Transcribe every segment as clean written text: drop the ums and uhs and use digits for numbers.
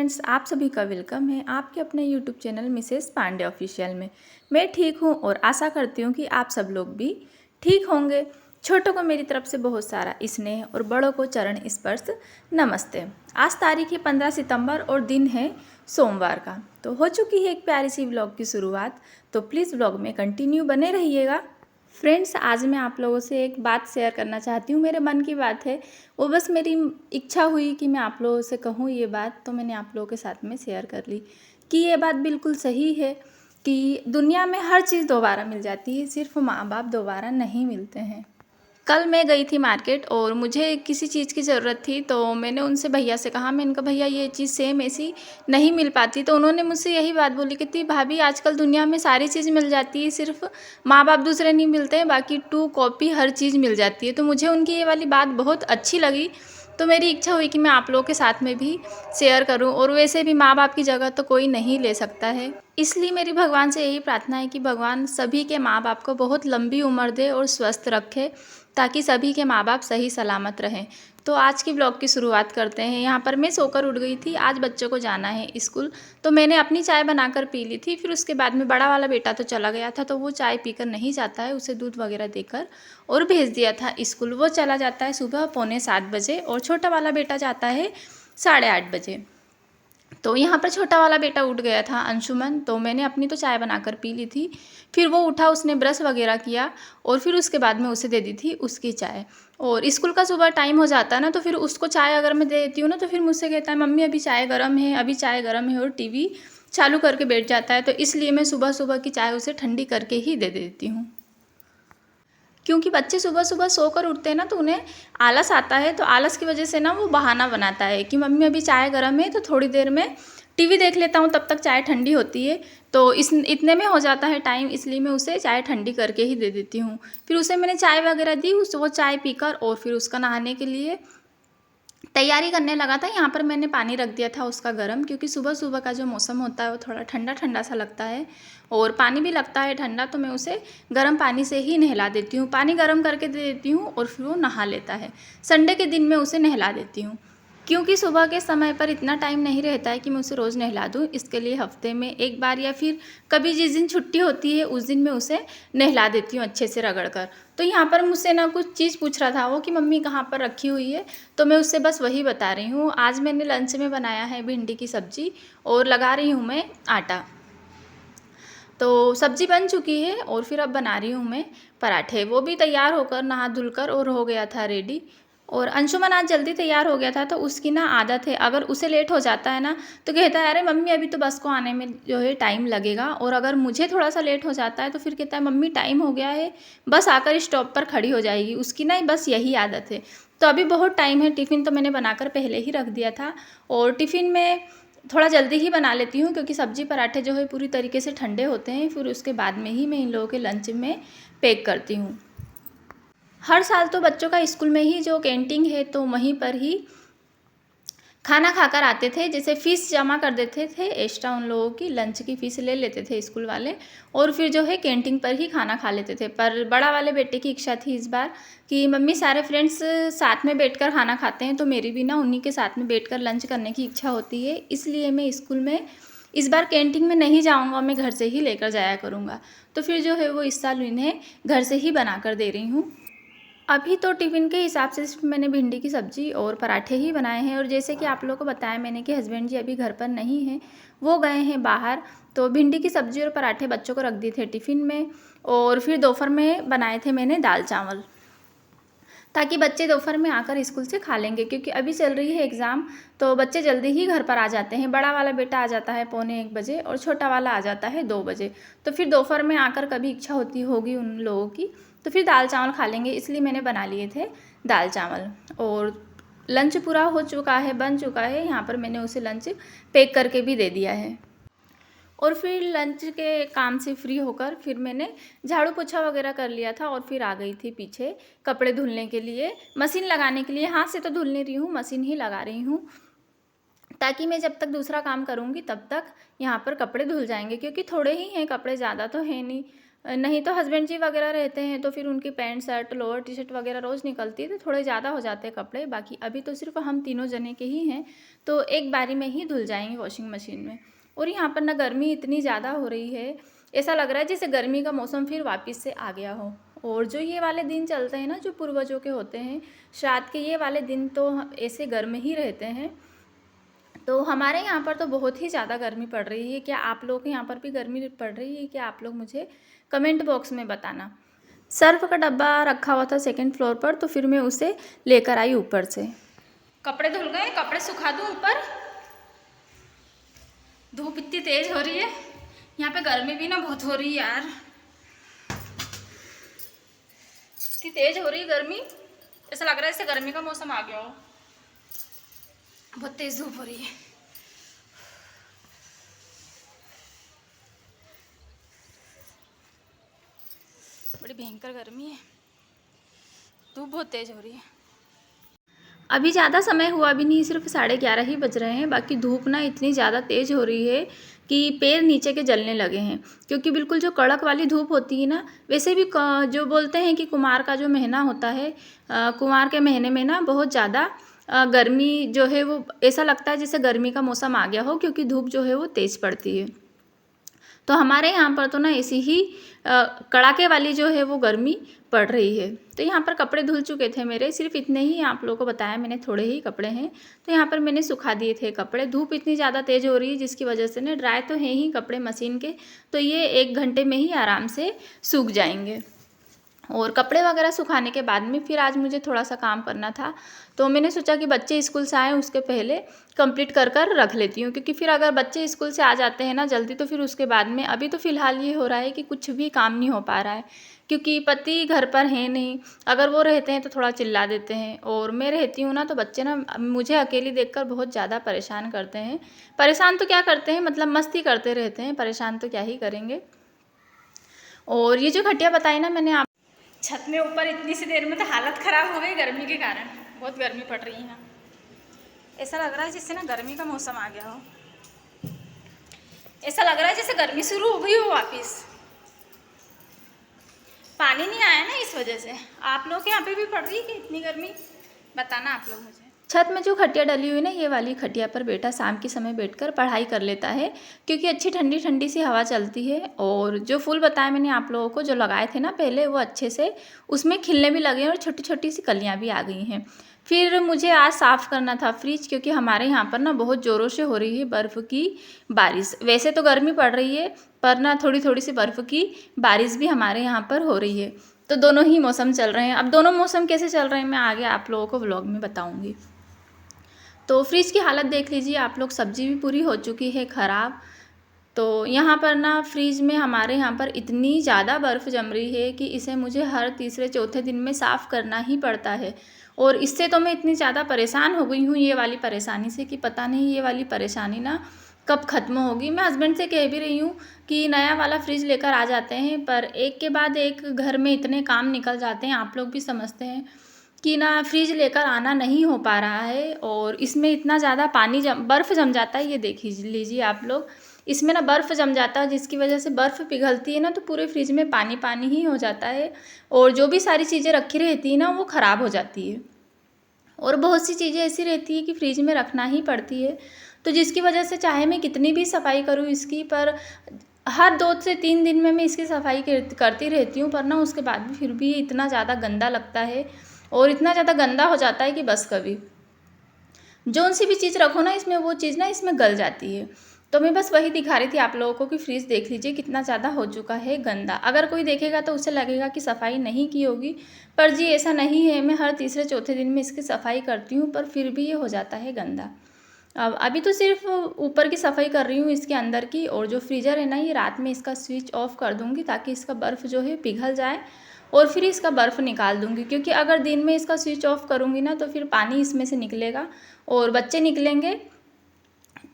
Friends, आप सभी का वेलकम है आपके अपने YouTube channel Mrs Pandey official में। मैं ठीक हूँ और आशा करती हूँ कि आप सब लोग भी ठीक होंगे। छोटों को मेरी तरफ से बहुत सारा स्नेह और बड़ों को चरण स्पर्श नमस्ते। आज तारीख है 15 सितंबर और दिन है सोमवार का। तो हो चुकी है एक प्यारी सी व्लॉग की शुरुआत। तो प्लीज़ व्लॉग में कंटिन्यू बने रहिएगा। फ्रेंड्स, आज मैं आप लोगों से एक बात शेयर करना चाहती हूँ। मेरे मन की बात है, वो बस मेरी इच्छा हुई कि मैं आप लोगों से कहूँ ये बात, तो मैंने आप लोगों के साथ में शेयर कर ली कि ये बात बिल्कुल सही है कि दुनिया में हर चीज़ दोबारा मिल जाती है, सिर्फ माँ बाप दोबारा नहीं मिलते हैं। कल मैं गई थी मार्केट और मुझे किसी चीज़ की ज़रूरत थी, तो मैंने उनसे भैया से कहा, मैंने कहा भैया ये चीज़ सेम ऐसी नहीं मिल पाती। तो उन्होंने मुझसे यही बात बोली, कहती भाभी आजकल दुनिया में सारी चीज़ मिल जाती है, सिर्फ माँ बाप दूसरे नहीं मिलते हैं, बाकी टू कॉपी हर चीज़ मिल जाती है। तो मुझे उनकी ये वाली बात बहुत अच्छी लगी। तो मेरी इच्छा हुई कि मैं आप लोगों के साथ में भी शेयर करूं। और वैसे भी माँ बाप की जगह तो कोई नहीं ले सकता है, इसलिए मेरी भगवान से यही प्रार्थना है कि भगवान सभी के माँ बाप को बहुत लंबी उम्र दे और स्वस्थ रखे, ताकि सभी के माँ बाप सही सलामत रहें। तो आज की ब्लॉग की शुरुआत करते हैं। यहाँ पर मैं सोकर उठ गई थी, आज बच्चों को जाना है स्कूल, तो मैंने अपनी चाय बनाकर पी ली थी। फिर उसके बाद में बड़ा वाला बेटा तो चला गया था, तो वो चाय पीकर नहीं जाता है, उसे दूध वगैरह देकर और भेज दिया था स्कूल। वो चला जाता है सुबह 6:45 और छोटा वाला बेटा जाता है 8:30 बजे। तो यहाँ पर छोटा वाला बेटा उठ गया था अंशुमन, तो मैंने अपनी तो चाय बनाकर पी ली थी। फिर वो उठा, उसने ब्रश वगैरह किया और फिर उसके बाद में उसे दे दी थी उसकी चाय। और स्कूल का सुबह टाइम हो जाता है ना, तो फिर उसको चाय अगर मैं दे देती हूँ ना, तो फिर मुझसे कहता है मम्मी अभी चाय गर्म है, अभी चाय गर्म है, और टीवी चालू करके बैठ जाता है। तो इसलिए मैं सुबह सुबह की चाय उसे ठंडी करके ही दे देती हूँ, क्योंकि बच्चे सुबह सुबह सोकर उठते हैं ना, तो उन्हें आलस आता है। तो आलस की वजह से ना वो बहाना बनाता है कि मम्मी अभी चाय गर्म है, तो थोड़ी देर में टीवी देख लेता हूँ, तब तक चाय ठंडी होती है। तो इतने में हो जाता है टाइम, इसलिए मैं उसे चाय ठंडी करके ही दे देती हूँ। फिर उसे मैंने चाय वगैरह दी, वो चाय पीकर और फिर उसका नहाने के लिए तैयारी करने लगा था। यहाँ पर मैंने पानी रख दिया था उसका गर्म, क्योंकि सुबह सुबह का जो मौसम होता है वो थोड़ा ठंडा ठंडा सा लगता है और पानी भी लगता है ठंडा। तो मैं उसे गर्म पानी से ही नहला देती हूँ, पानी गर्म करके दे देती हूँ और फिर वो नहा लेता है। संडे के दिन मैं उसे नहला देती हूँ, क्योंकि सुबह के समय पर इतना टाइम नहीं रहता है कि मैं उसे रोज़ नहला दूँ। इसके लिए हफ्ते में एक बार या फिर कभी जिस दिन छुट्टी होती है उस दिन मैं उसे नहला देती हूँ अच्छे से रगड़ कर। तो यहाँ पर मुझसे ना कुछ चीज़ पूछ रहा था वो कि मम्मी कहाँ पर रखी हुई है, तो मैं उससे बस वही बता रही हूँ। आज मैंने लंच में बनाया है भिंडी की सब्ज़ी और लगा रही हूँ मैं आटा। तो सब्ज़ी बन चुकी है और फिर अब बना रही हूँ मैं पराठे। वो भी तैयार होकर नहा धुलकर और हो गया था रेडी। और अंशुमन आज जल्दी तैयार हो गया था, तो उसकी ना आदत है, अगर उसे लेट हो जाता है ना, तो कहता है अरे मम्मी अभी तो बस को आने में जो है टाइम लगेगा। और अगर मुझे थोड़ा सा लेट हो जाता है तो फिर कहता है मम्मी टाइम हो गया है, बस आकर स्टॉप पर खड़ी हो जाएगी। उसकी ना बस यही आदत है। तो अभी बहुत टाइम है, टिफ़िन तो मैंने बनाकर पहले ही रख दिया था। और टिफ़िन में थोड़ा जल्दी ही बना लेती हूँ, क्योंकि सब्ज़ी पराठे जो है पूरी तरीके से ठंडे होते हैं, फिर उसके बाद में ही मैं इन लोगों के लंच में पैक करती हूँ। हर साल तो बच्चों का स्कूल में ही जो कैंटीन है, तो वहीं पर ही खाना खाकर आते थे। जैसे फ़ीस जमा कर देते थे एक्स्ट्रा, उन लोगों की लंच की फ़ीस ले लेते थे स्कूल वाले, और फिर जो है कैंटीन पर ही खाना खा लेते थे। पर बड़ा वाले बेटे की इच्छा थी इस बार कि मम्मी सारे फ्रेंड्स साथ में बैठकर खाना खाते हैं, तो मेरी भी ना उन्हीं के साथ में बैठकर लंच करने की इच्छा होती है। इसलिए मैं स्कूल में इस बार कैंटीन में नहीं जाऊँगा, मैं घर से ही लेकर जाया करूँगा। तो फिर जो है वो इस साल इन्हें घर से ही बना कर दे रही हूँ। अभी तो टिफ़िन के हिसाब से सिर्फ मैंने भिंडी की सब्ज़ी और पराठे ही बनाए हैं। और जैसे कि आप लोगों को बताया मैंने कि हस्बैंड जी अभी घर पर नहीं हैं, वो गए हैं बाहर। तो भिंडी की सब्ज़ी और पराठे बच्चों को रख दिए थे टिफ़िन में, और फिर दोपहर में बनाए थे मैंने दाल चावल, ताकि बच्चे दोपहर में आकर स्कूल से खा लेंगे। क्योंकि अभी चल रही है एग्ज़ाम, तो बच्चे जल्दी ही घर पर आ जाते हैं। बड़ा वाला बेटा आ जाता है 12:45 बजे और छोटा वाला आ जाता है 2 बजे। तो फिर दोपहर में आकर कभी इच्छा होती होगी उन लोगों की, तो फिर दाल चावल खा लेंगे, इसलिए मैंने बना लिए थे दाल चावल। और लंच पूरा हो चुका है, बन चुका है। यहाँ पर मैंने उसे लंच पैक करके भी दे दिया है। और फिर लंच के काम से फ्री होकर फिर मैंने झाड़ू पोछा वगैरह कर लिया था, और फिर आ गई थी पीछे कपड़े धुलने के लिए, मशीन लगाने के लिए। हाथ से तो धुल नहीं रही हूँ, मशीन ही लगा रही हूँ, ताकि मैं जब तक दूसरा काम करूँगी तब तक यहाँ पर कपड़े धुल जाएंगे। क्योंकि थोड़े ही हैं कपड़े, ज़्यादा तो है नहीं। नहीं तो हस्बैंड जी वगैरह रहते हैं तो फिर उनकी pant shirt lower T shirt वगैरह रोज़ निकलती है तो थोड़े ज़्यादा हो जाते हैं कपड़े। बाकी अभी तो सिर्फ हम तीनों जने के ही हैं, तो एक बारी में ही धुल जाएंगे वॉशिंग मशीन में। और यहाँ पर ना गर्मी इतनी ज़्यादा हो रही है, ऐसा लग रहा है जैसे गर्मी का मौसम फिर वापस से आ गया हो। और जो ये वाले दिन चलते हैं ना, जो पूर्वजों के होते हैं श्राद्ध के, ये वाले दिन तो ऐसे गर्म ही रहते हैं। तो हमारे यहाँ पर तो बहुत ही ज़्यादा गर्मी पड़ रही है। क्या आप लोग के यहाँ पर भी गर्मी पड़ रही है? क्या आप लोग मुझे कमेंट बॉक्स में बताना। सर्फ का डब्बा रखा हुआ था सेकंड फ्लोर पर, तो फिर मैं उसे लेकर आई ऊपर से। कपड़े धुल गए, कपड़े सुखा दूँ ऊपर। धूप इतनी तेज़ हो रही है, यहाँ पे गर्मी भी ना बहुत हो रही है यार, इतनी तेज़ हो रही है गर्मी, ऐसा लग रहा है जैसे गर्मी का मौसम आ गया हो। बहुत तेज़ धूप हो रही है। बड़ी भयंकर गर्मी है, धूप बहुत तेज़ हो रही है। अभी ज़्यादा समय हुआ भी नहीं, सिर्फ 11:30 ही बज रहे हैं। बाकी धूप ना इतनी ज़्यादा तेज़ हो रही है कि पैर नीचे के जलने लगे हैं, क्योंकि बिल्कुल जो कड़क वाली धूप होती है ना, वैसे भी जो बोलते हैं कि कुमार का जो महीना होता है, कुमार के महीने में ना बहुत ज़्यादा गर्मी जो है वो ऐसा लगता है जैसे गर्मी का मौसम आ गया हो, क्योंकि धूप जो है वो तेज़ पड़ती है। तो हमारे यहाँ पर तो ना ऐसी ही कड़ाके वाली जो है वो गर्मी पड़ रही है। तो यहाँ पर कपड़े धुल चुके थे मेरे, सिर्फ इतने ही आप लोगों को बताया मैंने, थोड़े ही कपड़े हैं। तो यहाँ पर मैंने सुखा दिए थे कपड़े। धूप इतनी ज़्यादा तेज़ हो रही है जिसकी वजह से ना ड्राई तो हैं ही कपड़े मशीन के, तो ये 1 घंटे में ही आराम से सूख जाएंगे। और कपड़े वगैरह सुखाने के बाद में फिर आज मुझे थोड़ा सा काम करना था, तो मैंने सोचा कि बच्चे स्कूल से आए उसके पहले कंप्लीट कर कर रख लेती हूँ, क्योंकि फिर अगर बच्चे स्कूल से आ जाते हैं ना जल्दी, तो फिर उसके बाद में अभी तो फ़िलहाल ये हो रहा है कि कुछ भी काम नहीं हो पा रहा है, क्योंकि पति घर पर हैं नहीं। अगर वो रहते हैं तो थोड़ा चिल्ला देते हैं, और मैं रहती हूँ ना तो बच्चे ना मुझे अकेली देखकर बहुत ज़्यादा परेशान करते हैं। परेशान तो क्या करते हैं, मतलब मस्ती करते रहते हैं, परेशान तो क्या ही करेंगे। और ये जो खटिया बताई ना मैंने आप, छत में ऊपर इतनी सी देर में तो हालत ख़राब हो गई गर्मी के कारण, बहुत गर्मी पड़ रही है। ऐसा लग रहा है जैसे ना गर्मी का मौसम आ गया हो, ऐसा लग रहा है जैसे गर्मी शुरू हो गई हो वापस। पानी नहीं आया ना इस वजह से। आप लोग के यहाँ पे भी पड़ रही है कि इतनी गर्मी? बताना आप लोग मुझे। छत में जो खटिया डली हुई ना, ये वाली खटिया पर बेटा शाम के समय बैठकर पढ़ाई कर लेता है, क्योंकि अच्छी ठंडी ठंडी सी हवा चलती है। और जो फूल बताए मैंने आप लोगों को, जो लगाए थे ना पहले, वो अच्छे से उसमें खिलने भी लगे हैं और छोटी छोटी सी कलियाँ भी आ गई हैं। फिर मुझे आज साफ़ करना था फ्रिज, क्योंकि हमारे यहाँ पर ना बहुत ज़ोरों से हो रही है बर्फ़ की बारिश। वैसे तो गर्मी पड़ रही है, पर ना थोड़ी थोड़ी सी बर्फ़ की बारिश भी हमारे यहाँ पर हो रही है। तो दोनों ही मौसम चल रहे हैं। अब दोनों मौसम कैसे चल रहे हैं मैं आगे आप लोगों को व्लॉग में बताऊँगी। तो फ्रिज की हालत देख लीजिए आप लोग, सब्ज़ी भी पूरी हो चुकी है ख़राब। तो यहाँ पर ना फ्रिज में हमारे यहाँ पर इतनी ज़्यादा बर्फ़ जम रही है कि इसे मुझे हर तीसरे चौथे दिन में साफ़ करना ही पड़ता है। और इससे तो मैं इतनी ज़्यादा परेशान हो गई हूँ ये वाली परेशानी से, कि पता नहीं ये वाली परेशानी ना कब ख़त्म होगी। मैं हस्बैंड से कह भी रही हूँ कि नया वाला फ्रिज लेकर आ जाते हैं, पर एक के बाद एक घर में इतने काम निकल जाते हैं, आप लोग भी समझते हैं कि ना फ्रिज लेकर आना नहीं हो पा रहा है। और इसमें इतना ज़्यादा पानी बर्फ़ जम जाता है, ये देख लीजिए आप लोग, इसमें ना बर्फ़ जम जाता है, जिसकी वजह से बर्फ़ पिघलती है ना, तो पूरे फ्रिज में पानी पानी ही हो जाता है। और जो भी सारी चीज़ें रखी रहती है ना वो ख़राब हो जाती है। और बहुत सी चीज़ें ऐसी रहती है कि फ्रिज में रखना ही पड़ती है, तो जिसकी वजह से चाहे मैं कितनी भी सफाई करूँ इसकी, पर हर 2 से 3 दिन में मैं इसकी सफाई करती रहती हूँ, पर ना उसके बाद भी फिर भी इतना ज़्यादा गंदा लगता है, और इतना ज़्यादा गंदा हो जाता है कि बस कभी जौन सी भी चीज़ रखो ना इसमें, वो चीज़ ना इसमें गल जाती है। तो मैं बस वही दिखा रही थी आप लोगों को कि फ्रिज देख लीजिए कितना ज़्यादा हो चुका है गंदा। अगर कोई देखेगा तो उसे लगेगा कि सफाई नहीं की होगी, पर जी ऐसा नहीं है। मैं हर तीसरे चौथे दिन में इसकी सफाई करती हूँ, पर फिर भी ये हो जाता है गंदा। अब अभी तो सिर्फ ऊपर की सफाई कर रही हूँ इसके अंदर की, और जो फ्रीज़र है ना, ये रात में इसका स्विच ऑफ कर दूँगी ताकि इसका बर्फ़ जो है पिघल जाए, और फिर इसका बर्फ़ निकाल दूँगी। क्योंकि अगर दिन में इसका स्विच ऑफ करूँगी ना तो फिर पानी इसमें से निकलेगा और बच्चे निकलेंगे,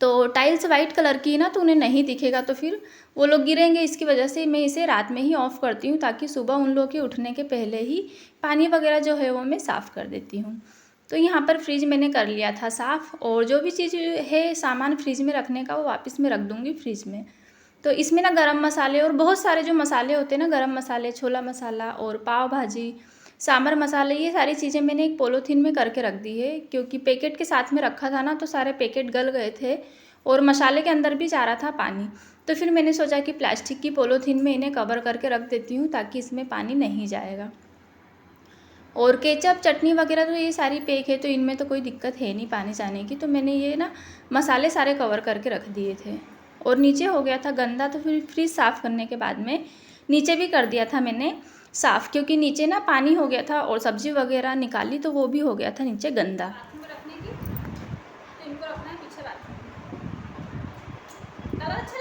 तो टाइल्स वाइट कलर की है ना, तो उन्हें नहीं दिखेगा, तो फिर वो लोग गिरेंगे। इसकी वजह से मैं इसे रात में ही ऑफ़ करती हूँ, ताकि सुबह उन लोग के उठने के पहले ही पानी वगैरह जो है वो मैं साफ़ कर देती हूँ। तो यहाँ पर फ्रिज मैंने कर लिया था साफ़, और जो भी चीज़ है सामान फ्रिज में रखने का वो वापस मैं रख दूँगी फ्रिज में। तो इसमें ना गरम मसाले और बहुत सारे जो मसाले होते हैं ना, गरम मसाले, छोला मसाला और पाव भाजी, सांभर मसाले, ये सारी चीज़ें मैंने एक पॉलीथीन में करके रख दी है, क्योंकि पैकेट के साथ में रखा था ना तो सारे पैकेट गल गए थे और मसाले के अंदर भी जा रहा था पानी। तो फिर मैंने सोचा कि प्लास्टिक की पॉलीथीन में इन्हें कवर करके रख देती हूँ ताकि इसमें पानी नहीं जाएगा। और केचप, चटनी वगैरह तो ये सारी पैक है, तो इनमें तो कोई दिक्कत है नहीं पानी जाने की। तो मैंने ये ना मसाले सारे कवर करके रख दिए थे। और नीचे हो गया था गंदा, तो फिर फ्रिज साफ़ करने के बाद में नीचे भी कर दिया था मैंने साफ़, क्योंकि नीचे ना पानी हो गया था और सब्ज़ी वगैरह निकाली तो वो भी हो गया था नीचे गंदा। तो इनको रखना है पीछे बाथरूम। कलर अच्छा